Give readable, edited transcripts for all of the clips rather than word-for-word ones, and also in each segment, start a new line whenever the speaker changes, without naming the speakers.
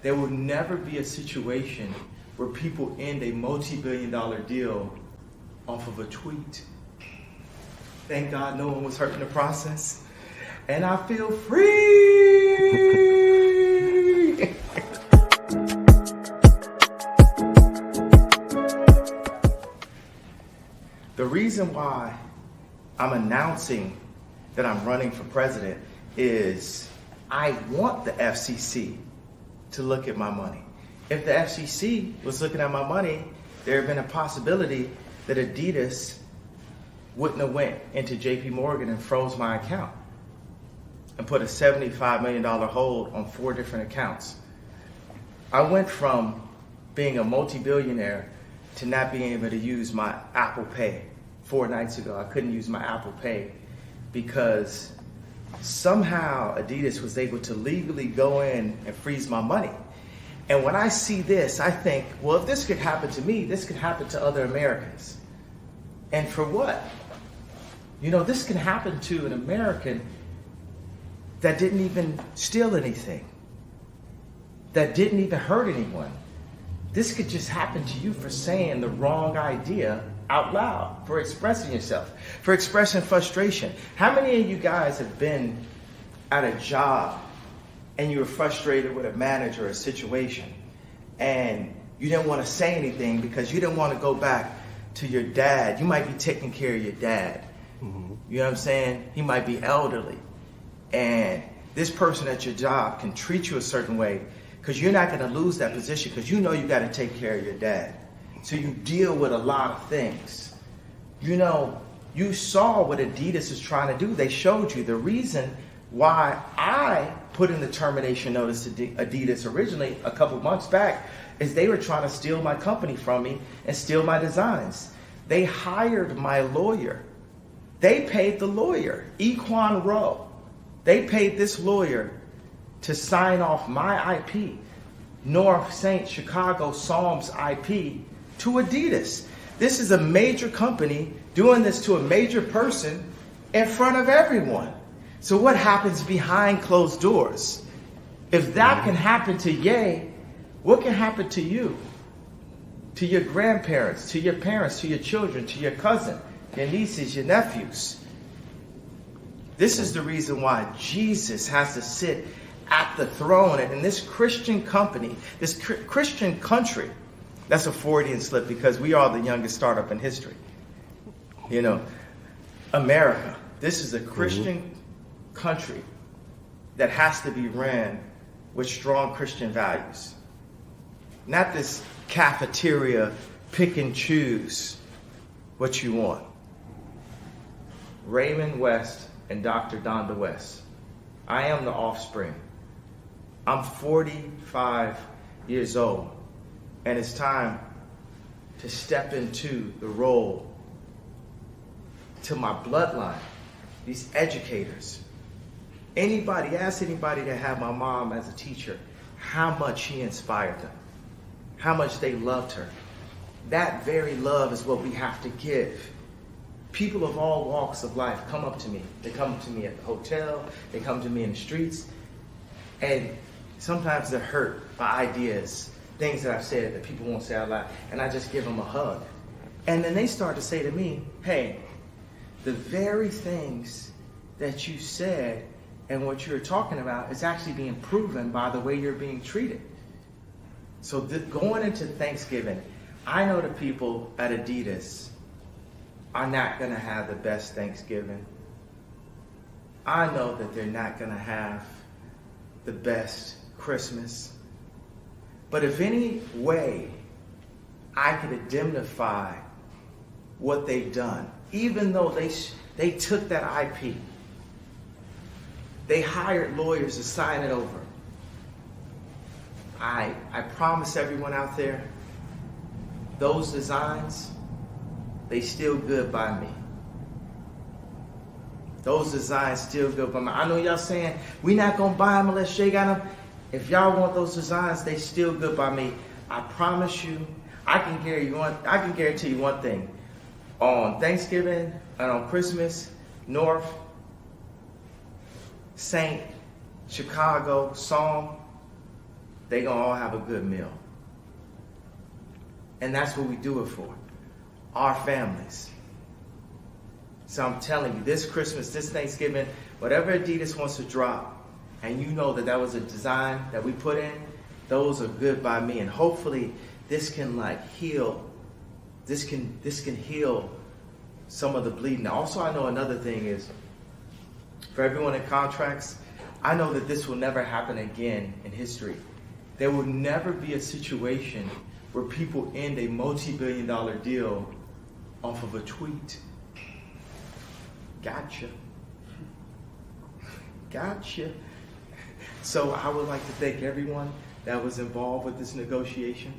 there will never be a situation where people end a multi-billion-dollar deal off of a tweet. Thank God no one was hurt in the process. And I feel free. The reason why I'm announcing that I'm running for president is I want the FCC to look at my money. If the FCC was looking at my money, there had been a possibility that Adidas wouldn't have went into JP Morgan and froze my account and put a $75 million hold on 4 different accounts. I went from being a multi-billionaire to not being able to use my Apple Pay. 4 nights ago, I couldn't use my Apple Pay because somehow Adidas was able to legally go in and freeze my money. And when I see this, I think, well, if this could happen to me, this could happen to other Americans. And for what? You know, this can happen to an American that didn't even steal anything, that didn't even hurt anyone. This could just happen to you for saying the wrong idea out loud, for expressing yourself, for expressing frustration. How many of you guys have been at a job and you were frustrated with a manager or a situation and you didn't want to say anything because you didn't want to go back to your dad? You might be taking care of your dad. You know what I'm saying? He might be elderly. And this person at your job can treat you a certain way because you're not going to lose that position because you know you got to take care of your dad. So you deal with a lot of things. You know, you saw what Adidas is trying to do. They showed you the reason why I put in the termination notice to Adidas originally a couple months back is they were trying to steal my company from me and steal my designs. They hired my lawyer. They paid the lawyer, Equan Rowe. They paid this lawyer to sign off my IP, North St. Chicago Psalms IP, to Adidas. This is a major company doing this to a major person in front of everyone. So what happens behind closed doors? If that can happen to Ye, what can happen to you? To your grandparents, to your parents, to your children, to your cousin, your nieces, your nephews. This is the reason why Jesus has to sit at the throne. And in this Christian company, this Christian country, that's a Freudian slip because we are the youngest startup in history. You know, America, this is a Christian country that has to be ran with strong Christian values. Not this cafeteria, pick and choose what you want. Raymond West and Dr. Donda West. I am the offspring. I'm 45 years old. And it's time to step into the role to my bloodline, these educators. Ask anybody that had my mom as a teacher, how much she inspired them, how much they loved her. That very love is what we have to give. People of all walks of life come up to me. They come up to me at the hotel, they come to me in the streets, and sometimes they're hurt by ideas, things that I've said that people won't say out loud, and I just give them a hug. And then they start to say to me, hey, the very things that you said and what you're talking about is actually being proven by the way you're being treated. So going into Thanksgiving, I know the people at Adidas are not going to have the best Thanksgiving. I know that they're not going to have the best Christmas. But if any way I could indemnify what they've done, even though they took that IP, they hired lawyers to sign it over. I promise everyone out there, those designs, they still good by me. Those designs still good by me. I know y'all saying, we not gonna buy them unless Jay got them. If y'all want those designs, they still good by me. I promise you, I can guarantee you one thing. On Thanksgiving and on Christmas, North St. Chicago Psalm they gonna all have a good meal. And that's what we do it for, our families. So I'm telling you, this Christmas, this Thanksgiving, whatever Adidas wants to drop, and you know that that was a design that we put in, those are good by me. And hopefully this can like heal, this can heal some of the bleeding. Also, I know another thing is, for everyone in contracts, I know that this will never happen again in history. There will never be a situation where people end a multi-billion-dollar deal off of a tweet. Gotcha. Gotcha. So I would like to thank everyone that was involved with this negotiation.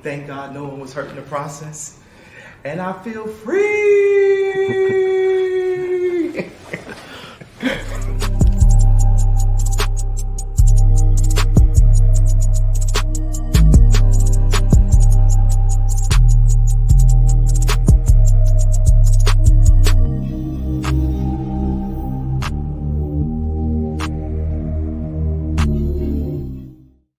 Thank God no one was hurt in the process. And I feel free.